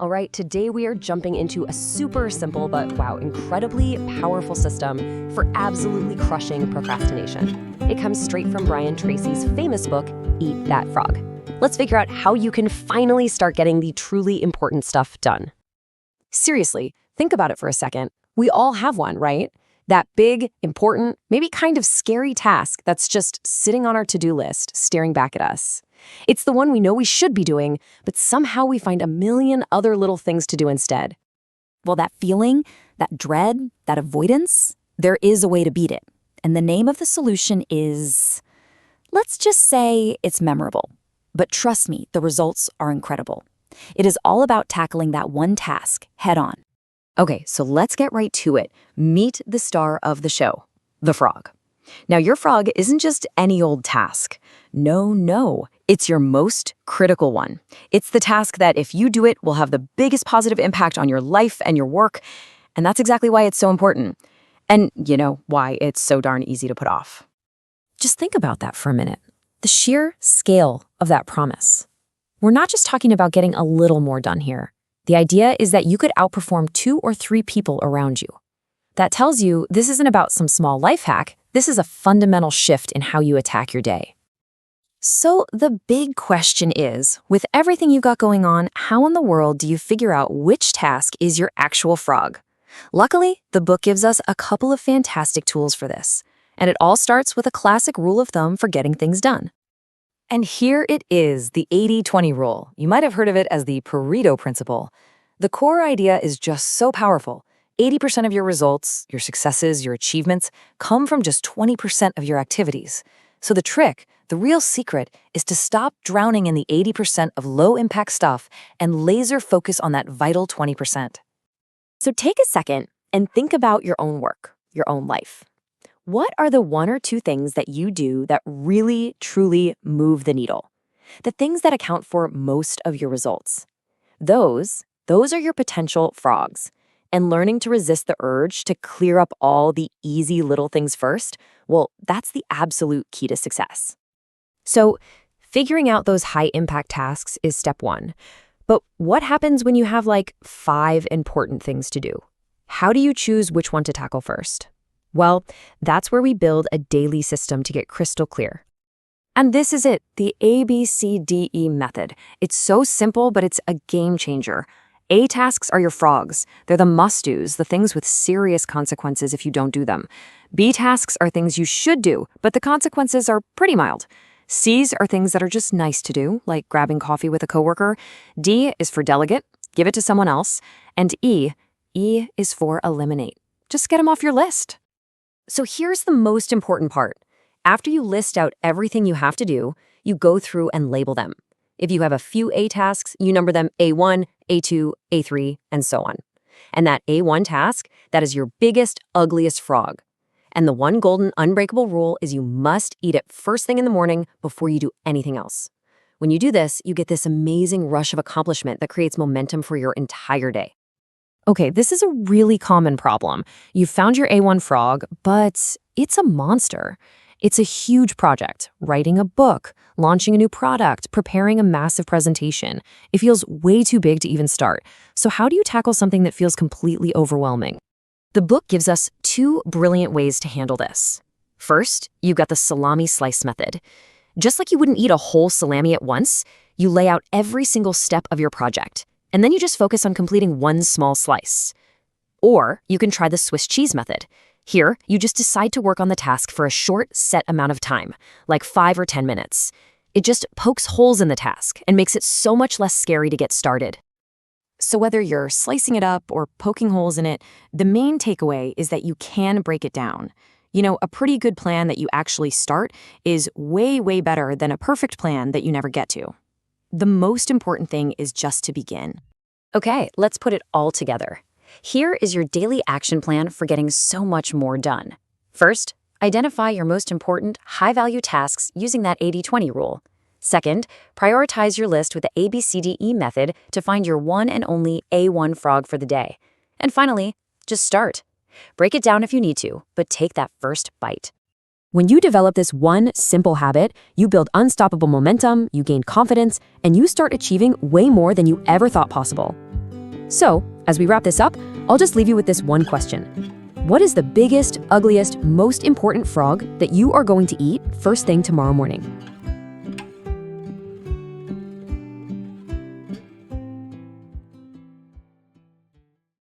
All right, today we are jumping into a super simple but wow, incredibly powerful system for absolutely crushing procrastination. It comes straight from Brian Tracy's famous book, Eat That Frog. Let's figure out how you can finally start getting the truly important stuff done. Seriously, think about it for a second. We all have one, right? That big, important, maybe kind of scary task that's just sitting on our to-do list, staring back at us. It's the one we know we should be doing, but somehow we find a million other little things to do instead. Well, that feeling, that dread, that avoidance, there is a way to beat it. And the name of the solution is, let's just say it's memorable. But trust me, the results are incredible. It is all about tackling that one task head on. Okay, so let's get right to it. Meet the star of the show, the frog. Now, your frog isn't just any old task. No, it's your most critical one. It's the task that, if you do it, will have the biggest positive impact on your life and your work. And that's exactly why it's so important. And you know why it's so darn easy to put off. Just think about that for a minute. The sheer scale of that promise. We're not just talking about getting a little more done here. The idea is that you could outperform 2 or 3 people around you. That tells you this isn't about some small life hack. This is a fundamental shift in how you attack your day. So the big question is, with everything you've got going on, how in the world do you figure out which task is your actual frog? Luckily, the book gives us a couple of fantastic tools for this. And it all starts with a classic rule of thumb for getting things done. And here it is, the 80-20 rule. You might have heard of it as the Pareto principle. The core idea is just so powerful. 80% of your results, your successes, your achievements come from just 20% of your activities. So the trick, the real secret, is to stop drowning in the 80% of low-impact stuff and laser focus on that vital 20%. So take a second and think about your own work, your own life. What are the 1 or 2 things that you do that really, truly move the needle? The things that account for most of your results. Those are your potential frogs. And learning to resist the urge to clear up all the easy little things first, well, that's the absolute key to success. So figuring out those high-impact tasks is step 1. But what happens when you have like 5 important things to do? How do you choose which one to tackle first? Well, that's where we build a daily system to get crystal clear. And this is it, the ABCDE method. It's so simple, but it's a game changer. A tasks are your frogs. They're the must-dos, the things with serious consequences if you don't do them. B tasks are things you should do, but the consequences are pretty mild. C's are things that are just nice to do, like grabbing coffee with a coworker. D is for delegate, give it to someone else. And E is for eliminate. Just get them off your list. So here's the most important part. After you list out everything you have to do, you go through and label them. If you have a few A tasks, you number them A1, A2, A3, and so on. And that A1 task, that is your biggest, ugliest frog. And the one golden, unbreakable rule is you must eat it first thing in the morning before you do anything else. When you do this, you get this amazing rush of accomplishment that creates momentum for your entire day. Okay, this is a really common problem. You've found your A1 frog, but it's a monster. It's a huge project, writing a book, launching a new product, preparing a massive presentation. It feels way too big to even start. So how do you tackle something that feels completely overwhelming? The book gives us 2 brilliant ways to handle this. First, you've got the salami slice method. Just like you wouldn't eat a whole salami at once, you lay out every single step of your project, and then you just focus on completing one small slice. Or you can try the Swiss cheese method. Here, you just decide to work on the task for a short, set amount of time, like 5 or 10 minutes. It just pokes holes in the task and makes it so much less scary to get started. So whether you're slicing it up or poking holes in it, the main takeaway is that you can break it down. You know, a pretty good plan that you actually start is way better than a perfect plan that you never get to. The most important thing is just to begin. Okay, let's put it all together. Here is your daily action plan for getting so much more done. First, identify your most important, high-value tasks using that 80-20 rule. Second, prioritize your list with the ABCDE method to find your one and only A1 frog for the day. And finally, just start. Break it down if you need to, but take that first bite. When you develop this one simple habit, you build unstoppable momentum, you gain confidence, and you start achieving way more than you ever thought possible. So, as we wrap this up, I'll just leave you with this one question. What is the biggest, ugliest, most important frog that you are going to eat first thing tomorrow morning?